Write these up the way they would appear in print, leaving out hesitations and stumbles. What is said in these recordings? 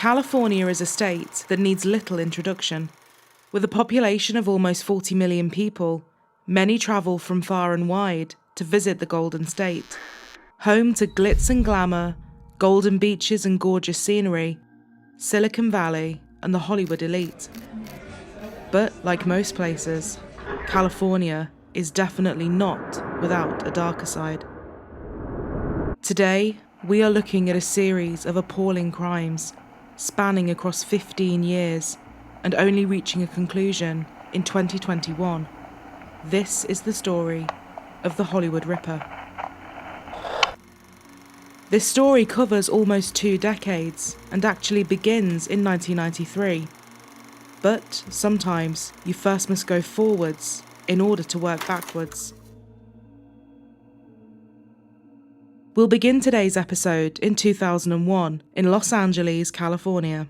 California is a state that needs little introduction. With a population of almost 40 million people, many travel from far and wide to visit the Golden State. Home to glitz and glamour, golden beaches and gorgeous scenery, Silicon Valley and the Hollywood elite. But like most places, California is definitely not without a darker side. Today, we are looking at a series of appalling crimes spanning across 15 years and only reaching a conclusion in 2021. This is the story of the Hollywood Ripper. This story covers almost 2 decades and actually begins in 1993. But sometimes you first must go forwards in order to work backwards. We'll begin today's episode in 2001 in Los Angeles, California.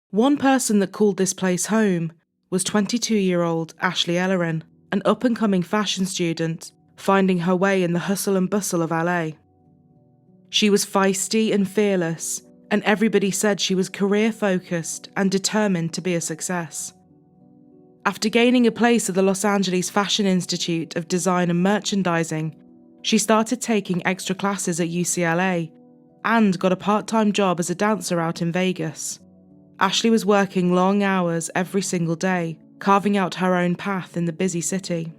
One person that called this place home was 22-year-old Ashley Ellerin, an up-and-coming fashion student finding her way in the hustle and bustle of LA. She was feisty and fearless, and everybody said she was career-focused and determined to be a success. After gaining a place at the Los Angeles Fashion Institute of Design and Merchandising, she started taking extra classes at UCLA and got a part-time job as a dancer out in Vegas. Ashley was working long hours every single day, carving out her own path in the busy city.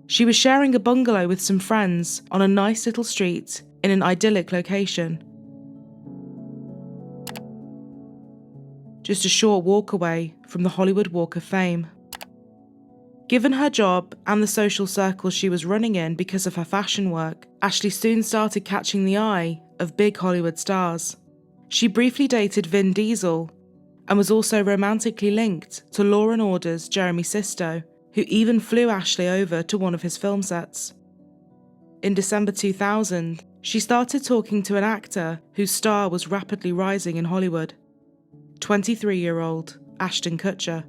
She was sharing a bungalow with some friends on a nice little street in an idyllic location. Just a short walk away from the Hollywood Walk of Fame. Given her job and the social circles she was running in because of her fashion work, Ashley soon started catching the eye of big Hollywood stars. She briefly dated Vin Diesel and was also romantically linked to Law & Order's Jeremy Sisto, who even flew Ashley over to one of his film sets. In December 2000, she started talking to an actor whose star was rapidly rising in Hollywood, 23-year-old Ashton Kutcher.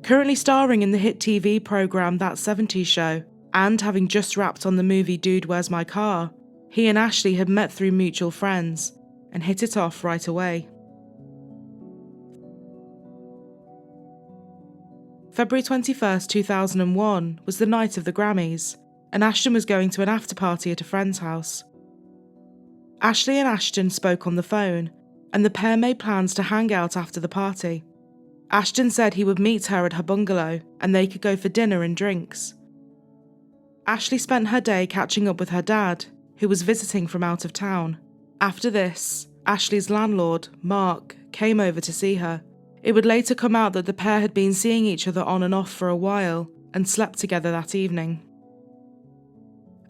Currently starring in the hit TV programme That 70s Show, and having just wrapped on the movie Dude, Where's My Car, he and Ashley had met through mutual friends and hit it off right away. February 21st, 2001 was the night of the Grammys, and Ashton was going to an after-party at a friend's house. Ashley and Ashton spoke on the phone, and the pair made plans to hang out after the party. Ashton said he would meet her at her bungalow, and they could go for dinner and drinks. Ashley spent her day catching up with her dad, who was visiting from out of town. After this, Ashley's landlord, Mark, came over to see her. It would later come out that the pair had been seeing each other on and off for a while and slept together that evening.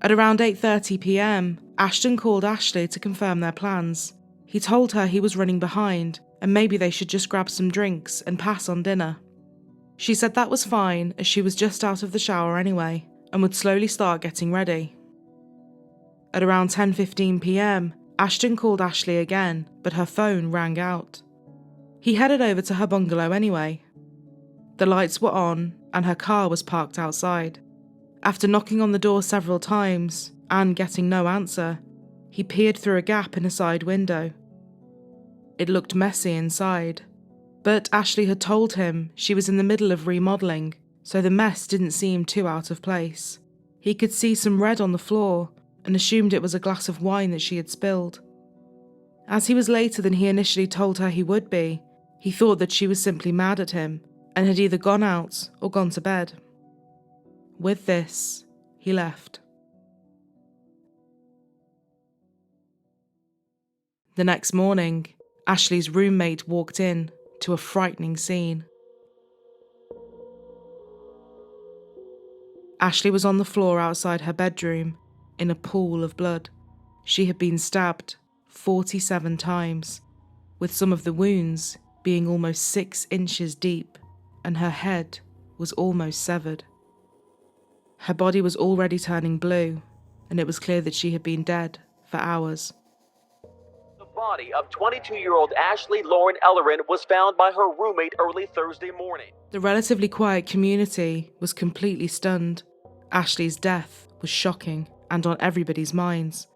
At around 8:30 p.m, Ashton called Ashley to confirm their plans. He told her he was running behind and maybe they should just grab some drinks and pass on dinner. She said that was fine as she was just out of the shower anyway and would slowly start getting ready. At around 10:15 p.m, Ashton called Ashley again, but her phone rang out. He headed over to her bungalow anyway. The lights were on and her car was parked outside. After knocking on the door several times and getting no answer, he peered through a gap in a side window. It looked messy inside, but Ashley had told him she was in the middle of remodeling, so the mess didn't seem too out of place. He could see some red on the floor and assumed it was a glass of wine that she had spilled. As he was later than he initially told her he would be, he thought that she was simply mad at him and had either gone out or gone to bed. With this, he left. The next morning, Ashley's roommate walked in to a frightening scene. Ashley was on the floor outside her bedroom in a pool of blood. She had been stabbed 47 times, with some of the wounds being almost 6 inches deep, and her head was almost severed. Her body was already turning blue, and it was clear that she had been dead for hours. The body of 22-year-old Ashley Ellerin was found by her roommate early Thursday morning. The relatively quiet community was completely stunned. Ashley's death was shocking and on everybody's minds.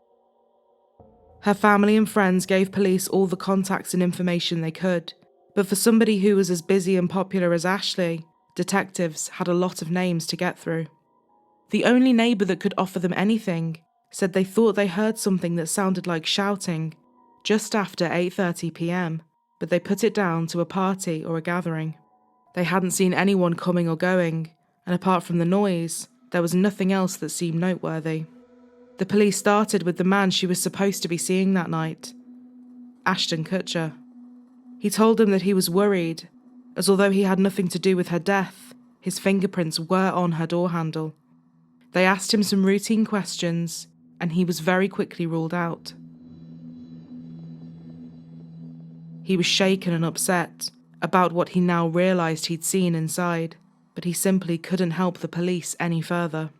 Her family and friends gave police all the contacts and information they could, but for somebody who was as busy and popular as Ashley, detectives had a lot of names to get through. The only neighbour that could offer them anything said they thought they heard something that sounded like shouting just after 8:30 p.m, but they put it down to a party or a gathering. They hadn't seen anyone coming or going, and apart from the noise, there was nothing else that seemed noteworthy. The police started with the man she was supposed to be seeing that night, Ashton Kutcher. He told them that he was worried, as although he had nothing to do with her death, his fingerprints were on her door handle. They asked him some routine questions, and he was very quickly ruled out. He was shaken and upset about what he now realised he'd seen inside, but he simply couldn't help the police any further.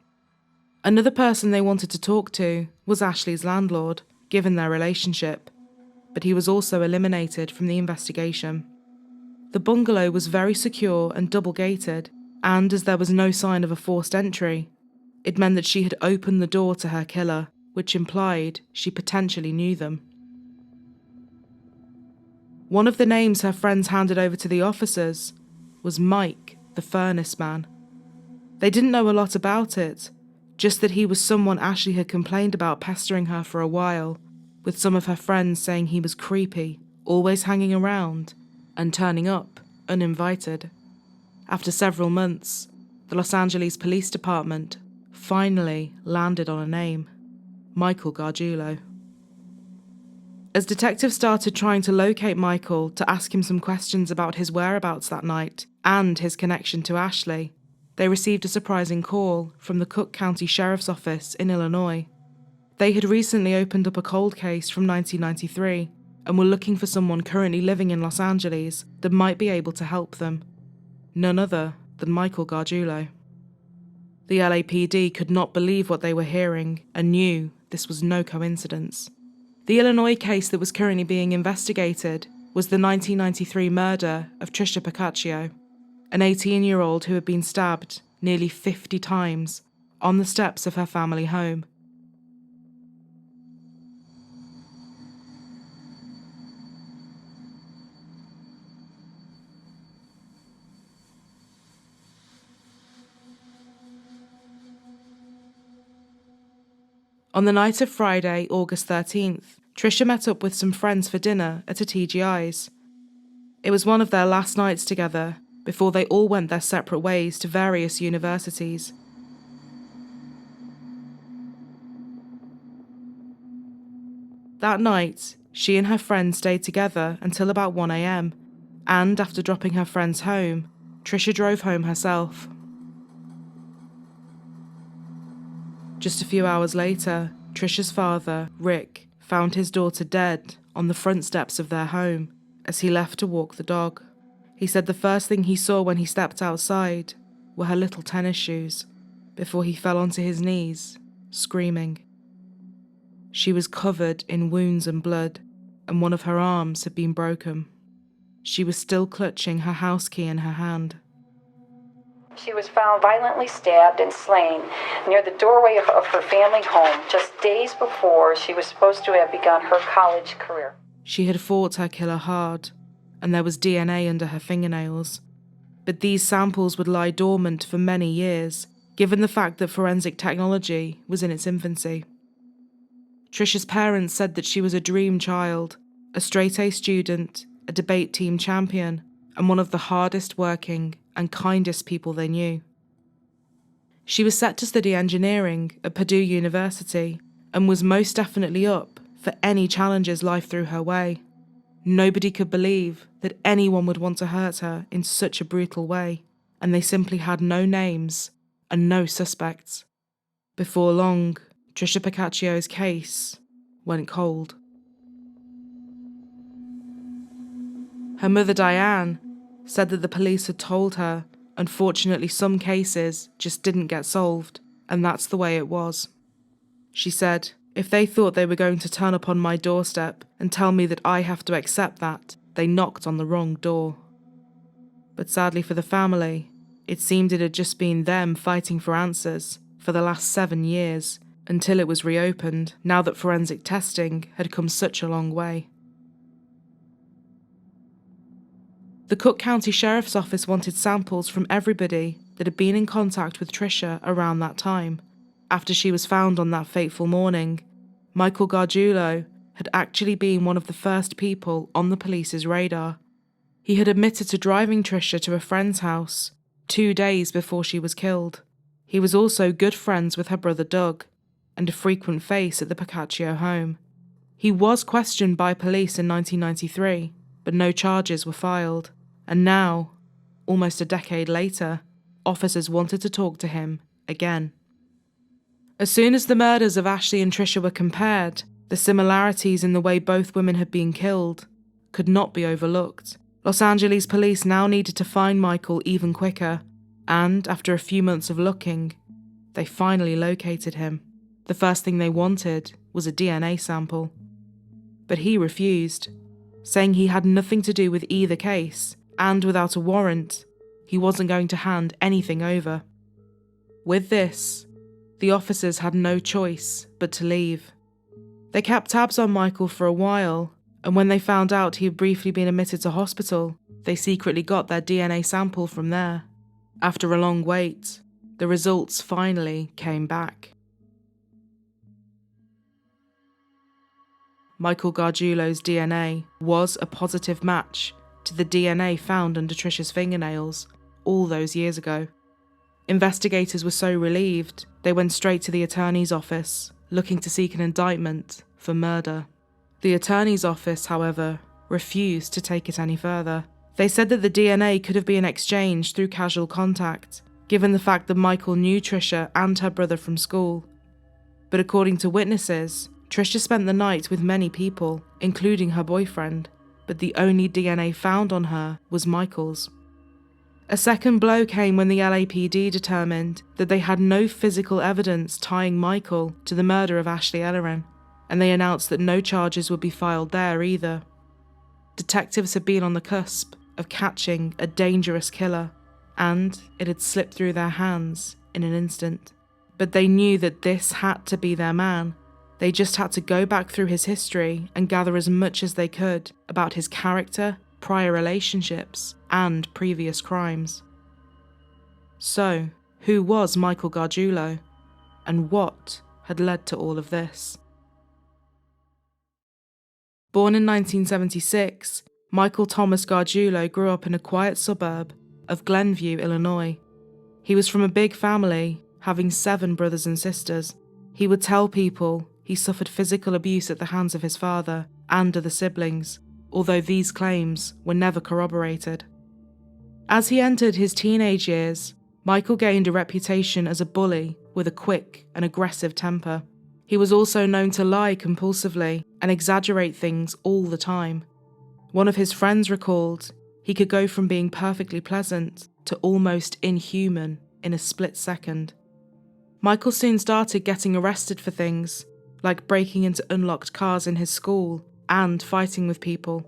Another person they wanted to talk to was Ashley's landlord, given their relationship, but he was also eliminated from the investigation. The bungalow was very secure and double-gated, and as there was no sign of a forced entry, it meant that she had opened the door to her killer, which implied she potentially knew them. One of the names her friends handed over to the officers was Mike, the furnace man. They didn't know a lot about it, just that he was someone Ashley had complained about pestering her for a while, with some of her friends saying he was creepy, always hanging around, and turning up uninvited. After several months, the Los Angeles Police Department finally landed on a name: Michael Gargiulo. As detectives started trying to locate Michael to ask him some questions about his whereabouts that night and his connection to Ashley, they received a surprising call from the Cook County Sheriff's Office in Illinois. They had recently opened up a cold case from 1993 and were looking for someone currently living in Los Angeles that might be able to help them. None other than Michael Gargiulo. The LAPD could not believe what they were hearing and knew this was no coincidence. The Illinois case that was currently being investigated was the 1993 murder of Trisha Pacaccio, an 18-year-old who had been stabbed nearly 50 times on the steps of her family home. On the night of Friday, August 13th, Trisha met up with some friends for dinner at a TGI's. It was one of their last nights together before they all went their separate ways to various universities. That night, she and her friends stayed together until about 1 a.m, and after dropping her friends home, Trisha drove home herself. Just a few hours later, Trisha's father, Rick, found his daughter dead on the front steps of their home as he left to walk the dog. He said the first thing he saw when he stepped outside were her little tennis shoes, before he fell onto his knees, screaming. She was covered in wounds and blood, and one of her arms had been broken. She was still clutching her house key in her hand. She was found violently stabbed and slain near the doorway of her family home just days before she was supposed to have begun her college career. She had fought her killer hard, and there was DNA under her fingernails. But these samples would lie dormant for many years, given the fact that forensic technology was in its infancy. Trisha's parents said that she was a dream child, a straight-A student, a debate team champion, and one of the hardest working and kindest people they knew. She was set to study engineering at Purdue University and was most definitely up for any challenges life threw her way. Nobody could believe that anyone would want to hurt her in such a brutal way, and they simply had no names and no suspects. Before long, Trisha Pacaccio's case went cold. Her mother, Diane, said that the police had told her, unfortunately, some cases just didn't get solved, and that's the way it was. She said, if they thought they were going to turn up on my doorstep and tell me that I have to accept that, they knocked on the wrong door. But sadly for the family, it seemed it had just been them fighting for answers for the last 7 years, until it was reopened now that forensic testing had come such a long way. The Cook County Sheriff's Office wanted samples from everybody that had been in contact with Tricia around that time. After she was found on that fateful morning, Michael Gargiulo had actually been one of the first people on the police's radar. He had admitted to driving Tricia to a friend's house 2 days before she was killed. He was also good friends with her brother Doug, and a frequent face at the Prosecution home. He was questioned by police in 1993, but no charges were filed. And now, almost a decade later, officers wanted to talk to him again. As soon as the murders of Ashley and Tricia were compared, the similarities in the way both women had been killed could not be overlooked. Los Angeles police now needed to find Michael even quicker, and after a few months of looking, they finally located him. The first thing they wanted was a DNA sample. But he refused, saying he had nothing to do with either case, and without a warrant, he wasn't going to hand anything over. With this, the officers had no choice but to leave. They kept tabs on Michael for a while, and when they found out he had briefly been admitted to hospital, they secretly got their DNA sample from there. After a long wait, the results finally came back. Michael Gargiulo's DNA was a positive match to the DNA found under Tricia's fingernails all those years ago. Investigators were so relieved, they went straight to the attorney's office, looking to seek an indictment for murder. The attorney's office, however, refused to take it any further. They said that the DNA could have been exchanged through casual contact, given the fact that Michael knew Tricia and her brother from school. But according to witnesses, Tricia spent the night with many people, including her boyfriend, but the only DNA found on her was Michael's. A second blow came when the LAPD determined that they had no physical evidence tying Michael to the murder of Ashley Ellerin, and they announced that no charges would be filed there either. Detectives had been on the cusp of catching a dangerous killer, and it had slipped through their hands in an instant. But they knew that this had to be their man. They just had to go back through his history and gather as much as they could about his character, prior relationships, and previous crimes. So, who was Michael Gargiulo, and what had led to all of this? Born in 1976, Michael Thomas Gargiulo grew up in a quiet suburb of Glenview, Illinois. He was from a big family, having 7 brothers and sisters. He would tell people he suffered physical abuse at the hands of his father and other siblings, although these claims were never corroborated. As he entered his teenage years, Michael gained a reputation as a bully with a quick and aggressive temper. He was also known to lie compulsively and exaggerate things all the time. One of his friends recalled he could go from being perfectly pleasant to almost inhuman in a split second. Michael soon started getting arrested for things like breaking into unlocked cars in his school and fighting with people.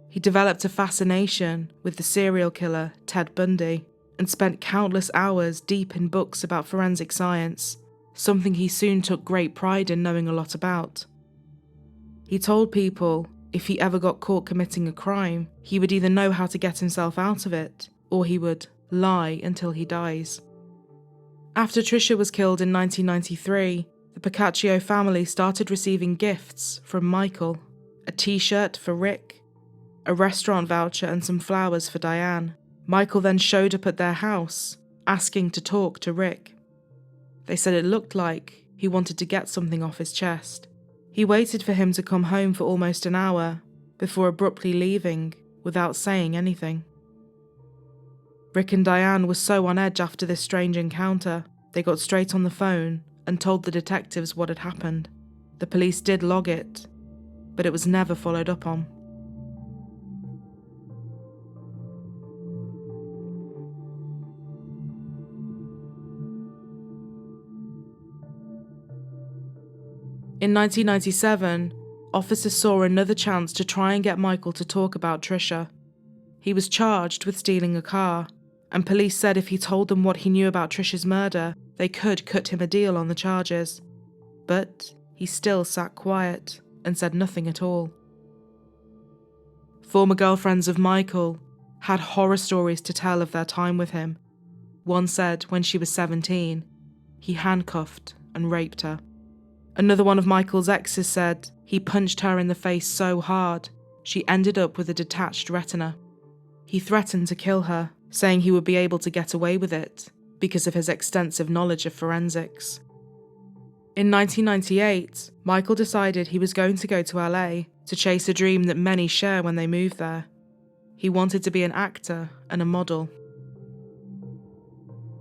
He developed a fascination with the serial killer Ted Bundy and spent countless hours deep in books about forensic science, something he soon took great pride in knowing a lot about. He told people if he ever got caught committing a crime, he would either know how to get himself out of it, or he would lie until he dies. After Tricia was killed in 1993, the Prosecution family started receiving gifts from Michael: a t-shirt for Rick, a restaurant voucher and some flowers for Diane. Michael then showed up at their house, asking to talk to Rick. They said it looked like he wanted to get something off his chest. He waited for him to come home for almost an hour, before abruptly leaving without saying anything. Rick and Diane were so on edge after this strange encounter, they got straight on the phone and told the detectives what had happened. The police did log it, but it was never followed up on. In 1997, officers saw another chance to try and get Michael to talk about Tricia. He was charged with stealing a car, and police said if he told them what he knew about Tricia's murder, they could cut him a deal on the charges. but he still sat quiet and said nothing at all. Former girlfriends of Michael had horror stories to tell of their time with him. One said when she was 17, he handcuffed and raped her. Another one of Michael's exes said he punched her in the face so hard she ended up with a detached retina. He threatened to kill her, saying he would be able to get away with it because of his extensive knowledge of forensics. In 1998, Michael decided he was going to go to LA to chase a dream that many share when they move there. He wanted to be an actor and a model.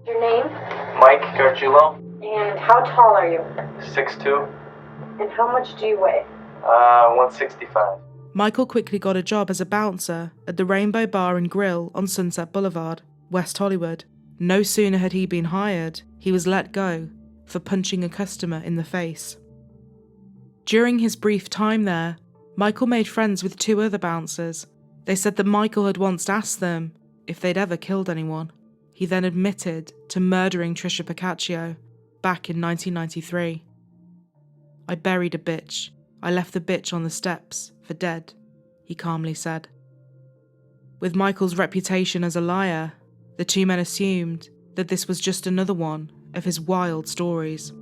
Your name? Mike Gargiulo, And how tall are you? 6'2", And how much do you weigh? 165. Michael quickly got a job as a bouncer at the Rainbow Bar and Grill on Sunset Boulevard, West Hollywood. No sooner had he been hired, he was let go for punching a customer in the face. During his brief time there, Michael made friends with 2 other bouncers. They said that Michael had once asked them if they'd ever killed anyone. He then admitted to murdering Trisha Pacaccio back in 1993. "I buried a bitch. I left the bitch on the steps for dead," he calmly said. With Michael's reputation as a liar, the 2 men assumed that this was just another one of his wild stories.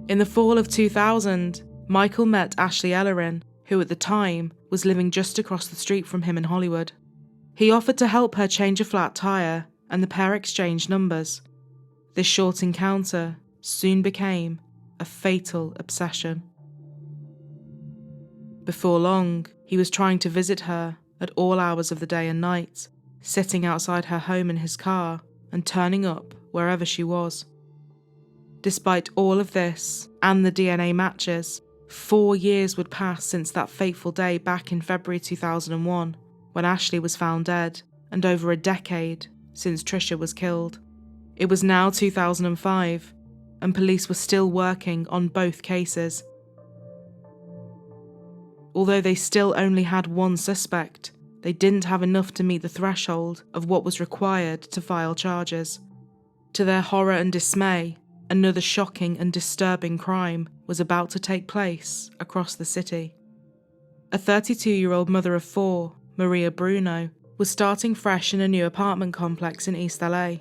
In the fall of 2000, Michael met Ashley Ellerin, who at the time was living just across the street from him in Hollywood. He offered to help her change a flat tire, and the pair exchanged numbers. This short encounter soon became a fatal obsession. Before long, he was trying to visit her at all hours of the day and night, sitting outside her home in his car and turning up wherever she was. Despite all of this and the DNA matches, 4 years would pass since that fateful day back in February 2001, when Ashley was found dead, and over a decade since Trisha was killed. It was now 2005, and police were still working on both cases. Although they still only had one suspect, they didn't have enough to meet the threshold of what was required to file charges. To their horror and dismay, another shocking and disturbing crime was about to take place across the city. A 32-year-old mother of 4, Maria Bruno, was starting fresh in a new apartment complex in East LA.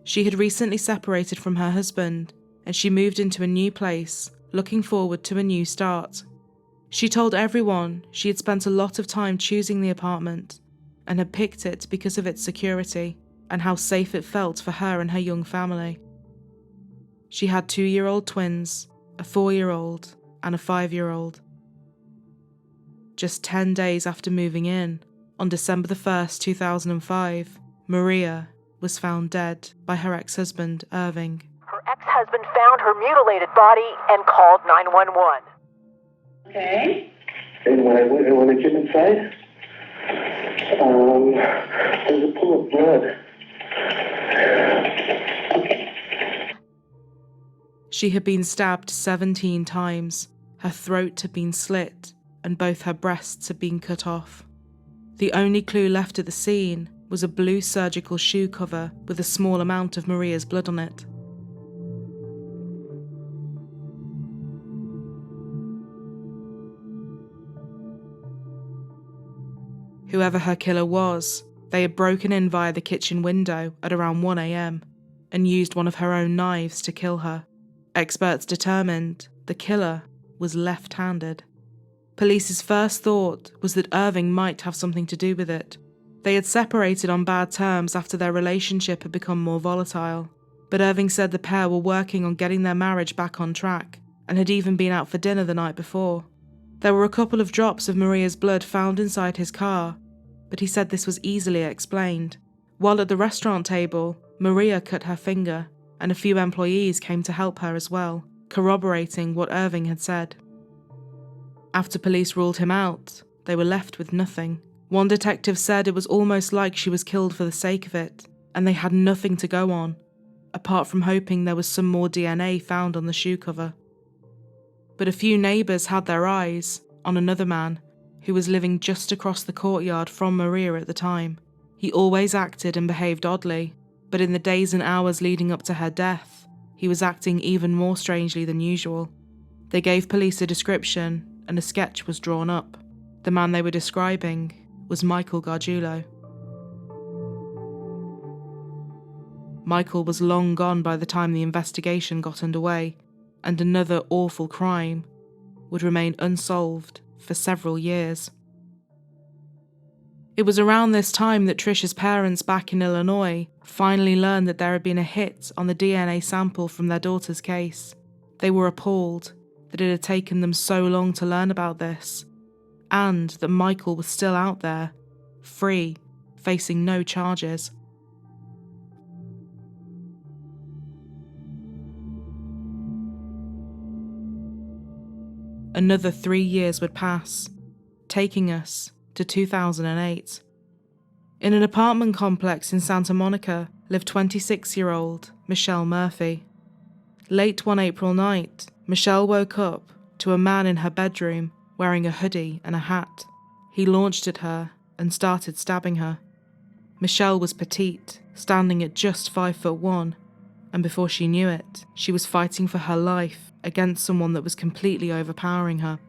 She had recently separated from her husband, and she moved into a new place, looking forward to a new start. She told everyone she had spent a lot of time choosing the apartment and had picked it because of its security and how safe it felt for her and her young family. She had 2-year-old twins, a 4-year-old, and a 5-year-old. Just 10 days after moving in, on December 1st, 2005, Maria was found dead by her ex-husband, Irving. Her ex-husband found her mutilated body and called 911. Okay. And when I get inside, there's a pool of blood. She had been stabbed 17 times, her throat had been slit, and both her breasts had been cut off. The only clue left at the scene was a blue surgical shoe cover with a small amount of Maria's blood on it. Whoever her killer was, they had broken in via the kitchen window at around 1 a.m. and used one of her own knives to kill her. Experts determined the killer was left-handed. Police's first thought was that Irving might have something to do with it. They had separated on bad terms after their relationship had become more volatile, but Irving said the pair were working on getting their marriage back on track and had even been out for dinner the night before. There were a couple of drops of Maria's blood found inside his car, but he said this was easily explained. While at the restaurant table, Maria cut her finger, and a few employees came to help her as well, corroborating what Irving had said. After police ruled him out, they were left with nothing. One detective said it was almost like she was killed for the sake of it, and they had nothing to go on, apart from hoping there was some more DNA found on the shoe cover. But a few neighbours had their eyes on another man who was living just across the courtyard from Maria at the time. He always acted and behaved oddly, but in the days and hours leading up to her death, he was acting even more strangely than usual. They gave police a description and a sketch was drawn up. The man they were describing was Michael Gargiulo. Michael was long gone by the time the investigation got underway, and another awful crime would remain unsolved for several years. It was around this time that Trisha's parents back in Illinois finally learned that there had been a hit on the DNA sample from their daughter's case. They were appalled that it had taken them so long to learn about this, and that Michael was still out there, free, facing no charges. Another 3 years would pass, taking us to 2008. In an apartment complex in Santa Monica lived 26-year-old Michelle Murphy. Late one April night, Michelle woke up to a man in her bedroom wearing a hoodie and a hat. He launched at her and started stabbing her. Michelle was petite, standing at just 5'1", and before she knew it, she was fighting for her life against someone that was completely overpowering her.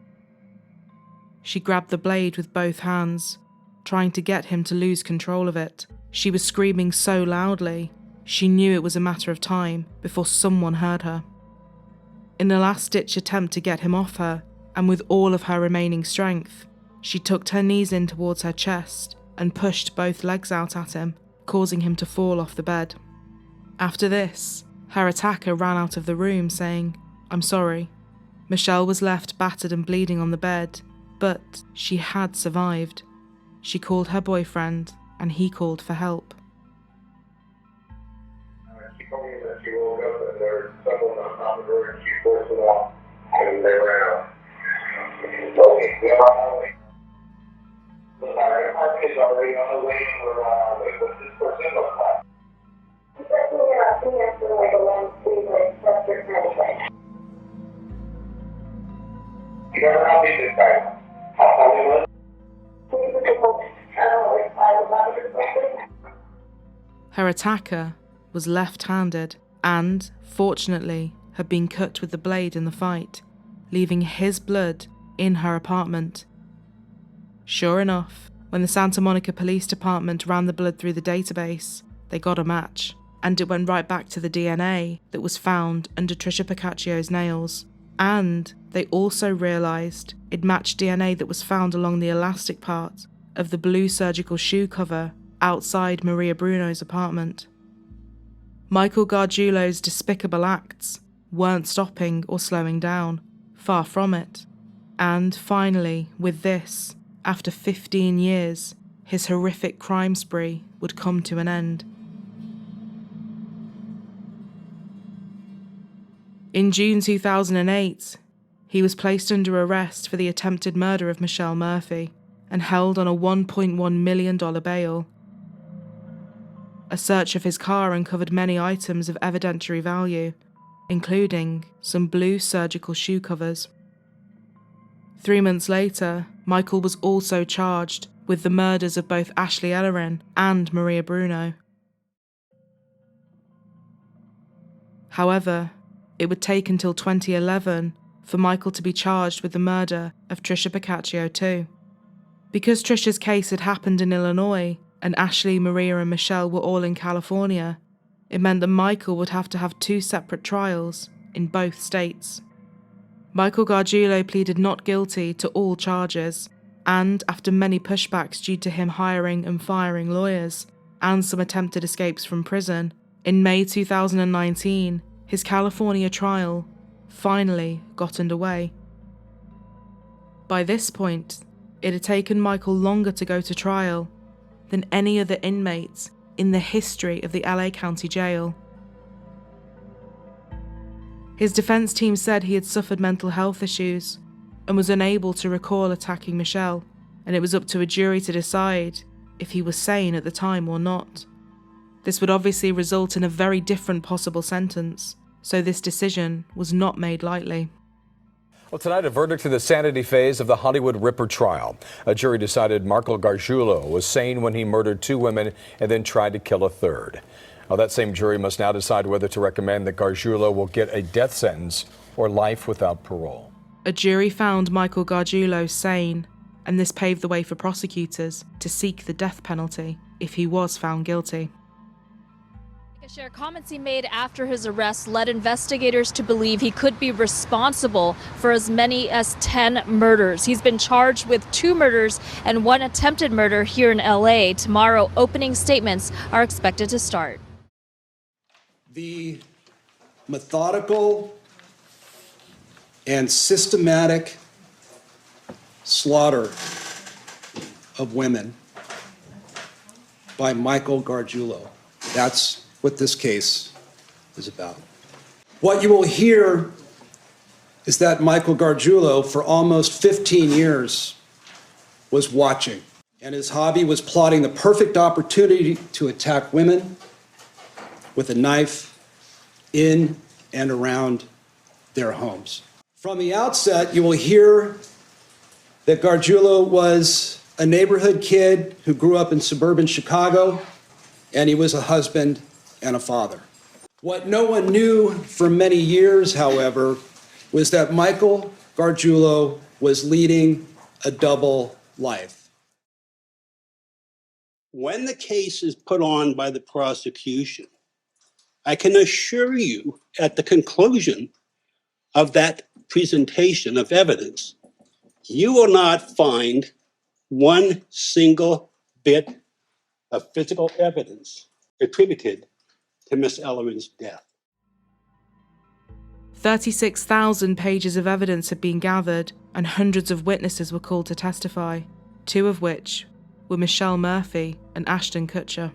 She grabbed the blade with both hands, trying to get him to lose control of it. She was screaming so loudly, she knew it was a matter of time before someone heard her. In a last-ditch attempt to get him off her, and with all of her remaining strength, she tucked her knees in towards her chest and pushed both legs out at him, causing him to fall off the bed. After this, her attacker ran out of the room saying, "I'm sorry." Michelle was left battered and bleeding on the bed, but she had survived. She called her boyfriend, and he called for help. She told me that she woke up and there were someone on top of her and she forced them off and they ran out. She told me, "We are on our way." The fire department is already on the way and we're on our way. What's this person look like? She's definitely not seeing us in like a long sleeve, like Western kind of way. You never know me this time. How tall he was? He was about, I don't know, like 5'11" or something. Her attacker was left-handed and, fortunately, had been cut with the blade in the fight, leaving his blood in her apartment. Sure enough, when the Santa Monica Police Department ran the blood through the database, they got a match, and it went right back to the DNA that was found under Trisha Paccaccio's nails. And they also realised it matched DNA that was found along the elastic part of the blue surgical shoe cover outside Maria Bruno's apartment. Michael Gargiulo's despicable acts weren't stopping or slowing down, far from it. And finally, with this, after 15 years, his horrific crime spree would come to an end. In June 2008, he was placed under arrest for the attempted murder of Michelle Murphy and held on a $1.1 million bail. A search of his car uncovered many items of evidentiary value, including some blue surgical shoe covers. 3 months later, Michael was also charged with the murders of both Ashley Ellerin and Maria Bruno. However, it would take until 2011 for Michael to be charged with the murder of Trisha Paccaccio too. Because Trisha's case had happened in Illinois and Ashley, Maria and Michelle were all in California, it meant that Michael would have to have 2 separate trials in both states. Michael Gargiulo pleaded not guilty to all charges, and after many pushbacks due to him hiring and firing lawyers and some attempted escapes from prison, in May 2019, his California trial finally got underway. By this point, it had taken Michael longer to go to trial than any other inmate in the history of the LA County Jail. His defense team said he had suffered mental health issues and was unable to recall attacking Michelle, and it was up to a jury to decide if he was sane at the time or not. This would obviously result in a very different possible sentence, so this decision was not made lightly. Well, tonight, a verdict in the sanity phase of the Hollywood Ripper trial. A jury decided Marco Gargiulo was sane when he murdered 2 women and then tried to kill a third. Well, that same jury must now decide whether to recommend that Gargiulo will get a death sentence or life without parole. A jury found Michael Gargiulo sane, and this paved the way for prosecutors to seek the death penalty if he was found guilty. Share comments he made after his arrest led investigators to believe he could be responsible for as many as 10 murders. He's been charged with 2 murders and 1 attempted murder here in LA. Tomorrow, opening statements are expected to start. The methodical and systematic slaughter of women by Michael Gargiulo. That's what this case is about. What you will hear is that Michael Gargiulo, for almost 15 years, was watching, and his hobby was plotting the perfect opportunity to attack women with a knife in and around their homes. From the outset, you will hear that Gargiulo was a neighborhood kid who grew up in suburban Chicago, and he was a husband and a father. What no one knew for many years, however, was that Michael Gargiulo was leading a double life. When the case is put on by the prosecution, I can assure you at the conclusion of that presentation of evidence, you will not find one single bit of physical evidence attributed to Miss Ellerin's death. 36,000 pages of evidence had been gathered, and hundreds of witnesses were called to testify, 2 of which were Michelle Murphy and Ashton Kutcher.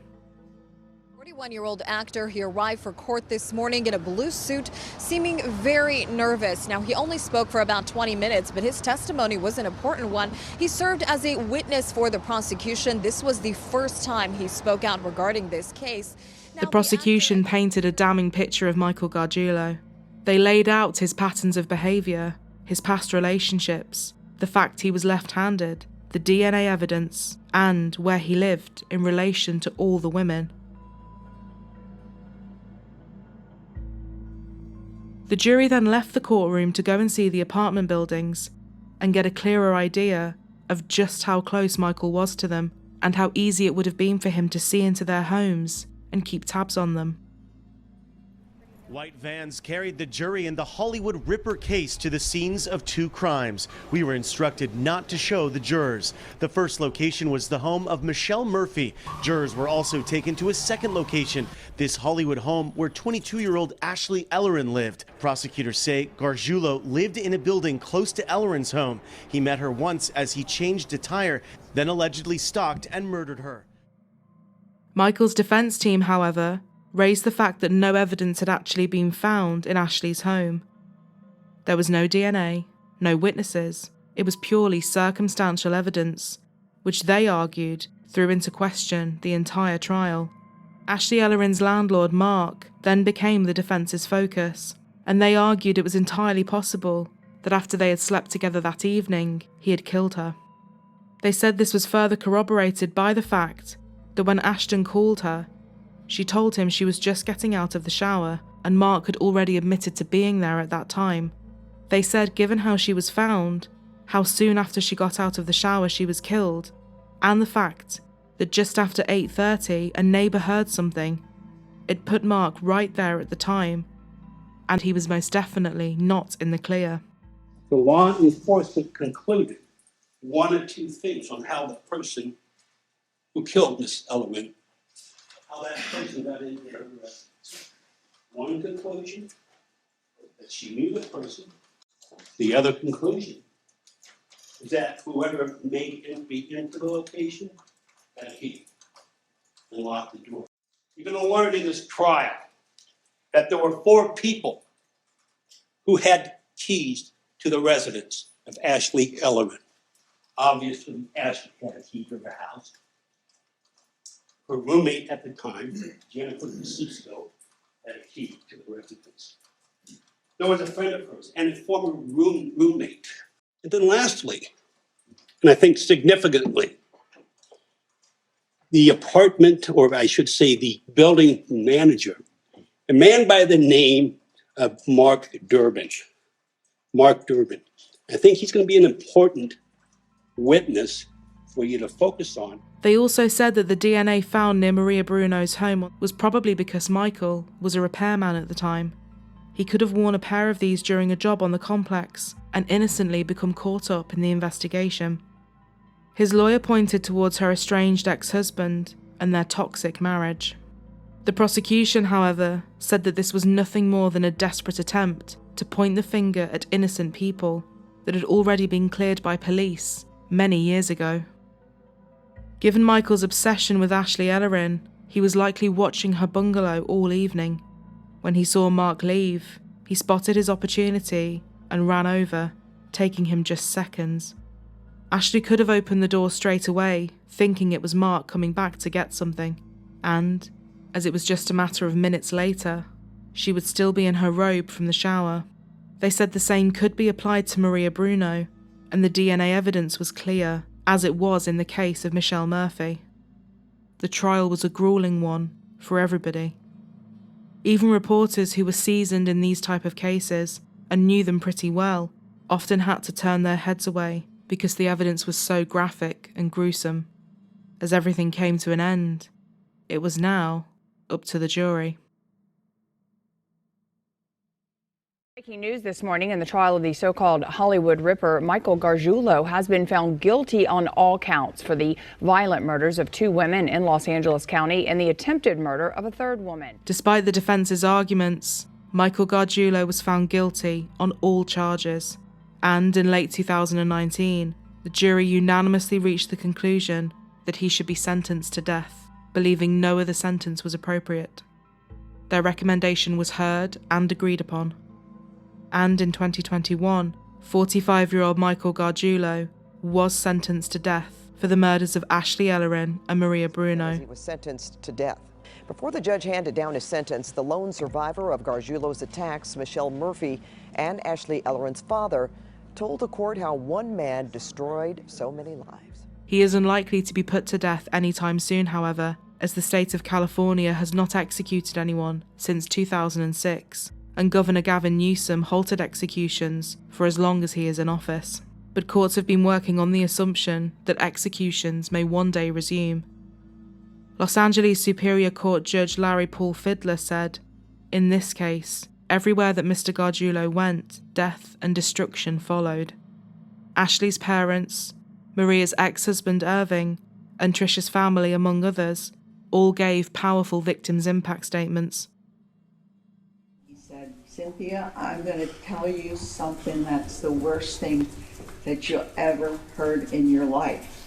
41-year-old actor, he arrived for court this morning in a blue suit, seeming very nervous. Now, he only spoke for about 20 minutes, but his testimony was an important one. He served as a witness for the prosecution. This was the first time he spoke out regarding this case. The prosecution painted a damning picture of Michael Gargiulo. They laid out his patterns of behaviour, his past relationships, the fact he was left-handed, the DNA evidence, and where he lived in relation to all the women. The jury then left the courtroom to go and see the apartment buildings and get a clearer idea of just how close Michael was to them and how easy it would have been for him to see into their homes and keep tabs on them. White vans carried the jury in the Hollywood Ripper case to the scenes of 2 crimes. We were instructed not to show the jurors. The first location was the home of Michelle Murphy. Jurors were also taken to a second location, this Hollywood home where 22-year-old Ashley Ellerin lived. Prosecutors say Gargiulo lived in a building close to Ellerin's home. He met her once as he changed a tire, then allegedly stalked and murdered her. Michael's defense team, however, raised the fact that no evidence had actually been found in Ashley's home. There was no DNA, no witnesses. It was purely circumstantial evidence, which they argued threw into question the entire trial. Ashley Ellerin's landlord, Mark, then became the defence's focus, and they argued it was entirely possible that after they had slept together that evening, he had killed her. They said this was further corroborated by the fact that when Ashton called her, she told him she was just getting out of the shower, and Mark had already admitted to being there at that time. They said given how she was found, how soon after she got out of the shower she was killed, and the fact that just after 8:30 a neighbour heard something, it put Mark right there at the time, and he was most definitely not in the clear. The law enforcement concluded 1 or 2 things on how the person who killed Miss Ellerin, how that person got into her residence. One conclusion, that she knew the person. The other conclusion is that whoever made entry into the location had a key and locked the door. You're going to learn in this trial that there were 4 people who had keys to the residence of Ashley Ellerin. Obviously, Ashley had a key to her house. Her roommate at the time, Jennifer DeSisto, had a key to the residence. there was a friend of hers and a former roommate. And then lastly, and I think significantly, the apartment, or I should say the building manager, a man by the name of Mark Durbin. Mark Durbin. I think he's going to be an important witness for you to focus on. They also said that the DNA found near Maria Bruno's home was probably because Michael was a repairman at the time. He could have worn a pair of these during a job on the complex and innocently become caught up in the investigation. His lawyer pointed towards her estranged ex-husband and their toxic marriage. The prosecution, however, said that this was nothing more than a desperate attempt to point the finger at innocent people that had already been cleared by police many years ago. Given Michael's obsession with Ashley Ellerin, he was likely watching her bungalow all evening. When he saw Mark leave, he spotted his opportunity and ran over, taking him just seconds. Ashley could have opened the door straight away, thinking it was Mark coming back to get something, and, as it was just a matter of minutes later, she would still be in her robe from the shower. They said the same could be applied to Maria Bruno, and the DNA evidence was clear, as it was in the case of Michelle Murphy. The trial was a grueling one for everybody. Even reporters who were seasoned in these type of cases and knew them pretty well often had to turn their heads away because the evidence was so graphic and gruesome. As everything came to an end, it was now up to the jury. Breaking news this morning in the trial of the so-called Hollywood Ripper, Michael Gargiulo has been found guilty on all counts for the violent murders of 2 women in Los Angeles County and the attempted murder of a 3rd woman. Despite the defense's arguments, Michael Gargiulo was found guilty on all charges, and in late 2019, the jury unanimously reached the conclusion that he should be sentenced to death, believing no other sentence was appropriate. Their recommendation was heard and agreed upon. And in 2021, 45-year-old Michael Gargiulo was sentenced to death for the murders of Ashley Ellerin and Maria Bruno. He was sentenced to death. Before the judge handed down his sentence, the lone survivor of Gargiulo's attacks, Michelle Murphy, and Ashley Ellerin's father, told the court how one man destroyed so many lives. He is unlikely to be put to death anytime soon, however, as the state of California has not executed anyone since 2006. And Governor Gavin Newsom halted executions for as long as he is in office. But courts have been working on the assumption that executions may one day resume. Los Angeles Superior Court Judge Larry Paul Fidler said, "In this case, everywhere that Mr. Gargiulo went, death and destruction followed. Ashley's parents, Maria's ex-husband Irving, and Trisha's family, among others, all gave powerful victims' impact statements." "Cynthia, I'm going to tell you something that's the worst thing that you ever heard in your life."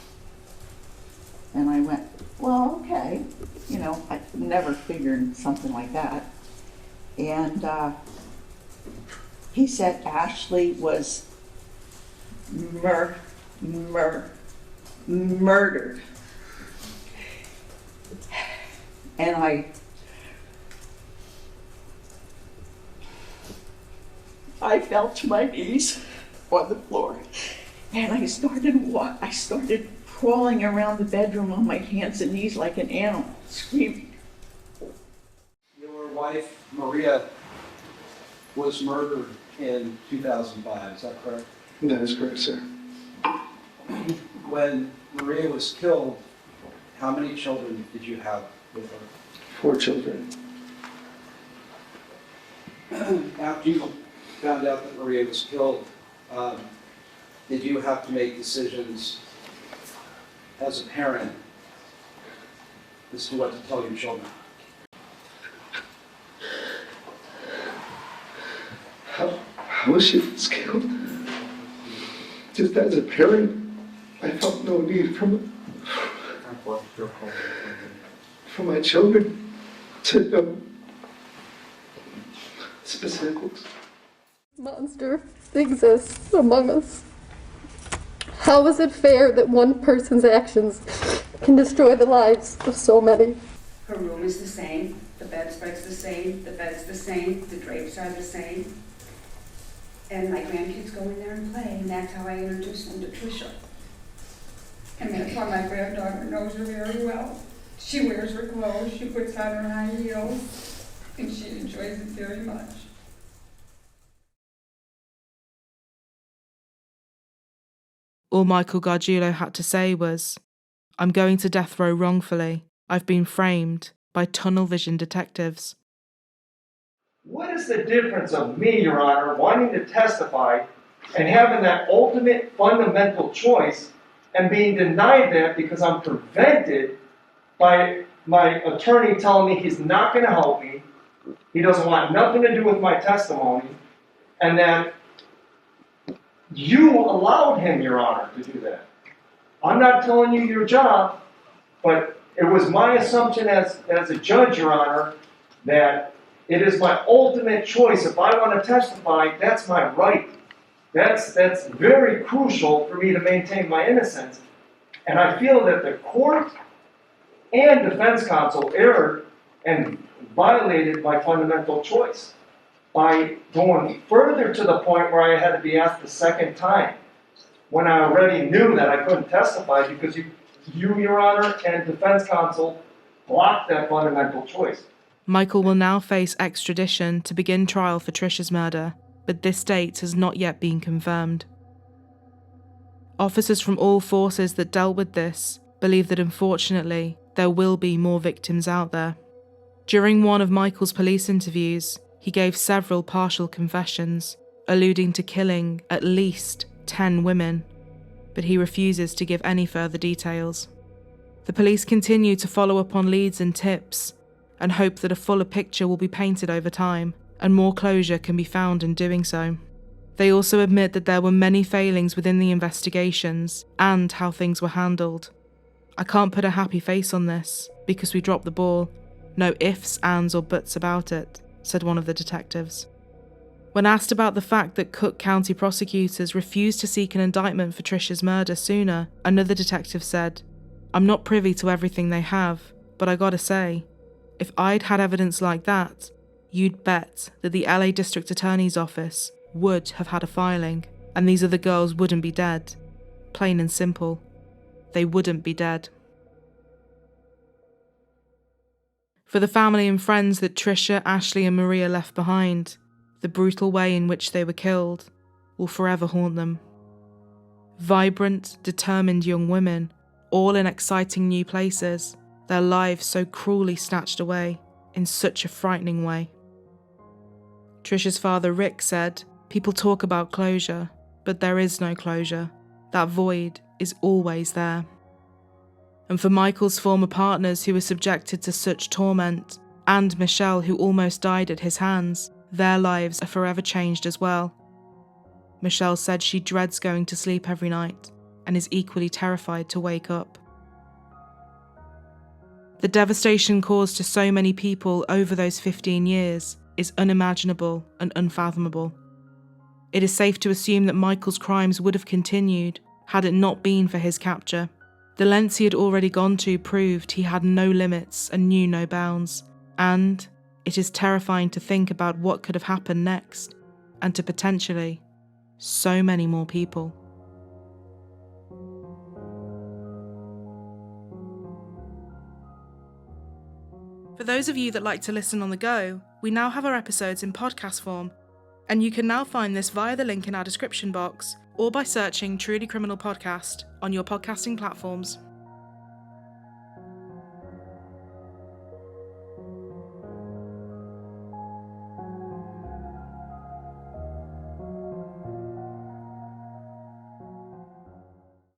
And I went, "Well, okay." You know, I never figured something like that. And he said Ashley was murdered. And I fell to my knees on the floor, and I started crawling around the bedroom on my hands and knees like an animal, screaming. Your wife, Maria, was murdered in 2005, is that correct? That is correct, sir. When Maria was killed, how many children did you have with her? 4 children. After you found out that Maria was killed, did you have to make decisions as a parent as to what to tell your children? How she was killed? Just as a parent, I felt no need for my children to know specifics. Monster exists among us. How is it fair that one person's actions can destroy the lives of so many? Her room is the same, the bedspread's the same, the bed's the same, the drapes are the same. And my grandkids go in there and play, and that's how I introduced them to Trisha. And that's why my granddaughter knows her very well. She wears her clothes, she puts on her high heels, and she enjoys it very much. All Michael Gargiulo had to say was, "I'm going to death row wrongfully. I've been framed by tunnel vision detectives." What is the difference of me, Your Honor, wanting to testify and having that ultimate fundamental choice and being denied that because I'm prevented by my attorney telling me he's not going to help me, he doesn't want nothing to do with my testimony, and that you allowed him, Your Honor, to do that? I'm not telling you your job, but it was my assumption as a judge, Your Honor, that it is my ultimate choice. If I want to testify, that's my right. That's very crucial for me to maintain my innocence. And I feel that the court and defense counsel erred and violated my fundamental choice by going further to the point where I had to be asked the second time when I already knew that I couldn't testify because you, Your Honor, and defense counsel blocked that fundamental choice. Michael will now face extradition to begin trial for Trisha's murder, but this date has not yet been confirmed. Officers from all forces that dealt with this believe that unfortunately there will be more victims out there. During one of Michael's police interviews, he gave several partial confessions, alluding to killing at least 10 women, but he refuses to give any further details. The police continue to follow up on leads and tips and hope that a fuller picture will be painted over time and more closure can be found in doing so. They also admit that there were many failings within the investigations and how things were handled. "I can't put a happy face on this because we dropped the ball. No ifs, ands or buts about it," said one of the detectives. When asked about the fact that Cook County prosecutors refused to seek an indictment for Trisha's murder sooner, another detective said, "I'm not privy to everything they have, but I gotta say, if I'd had evidence like that, you'd bet that the LA District Attorney's Office would have had a filing, and these other girls wouldn't be dead. Plain and simple. They wouldn't be dead." For the family and friends that Trisha, Ashley and Maria left behind, the brutal way in which they were killed will forever haunt them. Vibrant, determined young women, all in exciting new places, their lives so cruelly snatched away in such a frightening way. Trisha's father Rick said, "People talk about closure, but there is no closure. That void is always there." And for Michael's former partners who were subjected to such torment, and Michelle who almost died at his hands, their lives are forever changed as well. Michelle said she dreads going to sleep every night and is equally terrified to wake up. The devastation caused to so many people over those 15 years is unimaginable and unfathomable. It is safe to assume that Michael's crimes would have continued had it not been for his capture. The lengths he had already gone to proved he had no limits and knew no bounds, and it is terrifying to think about what could have happened next, and to potentially so many more people. For those of you that like to listen on the go, we now have our episodes in podcast form, and you can now find this via the link in our description box or by searching Truly Criminal Podcast on your podcasting platforms.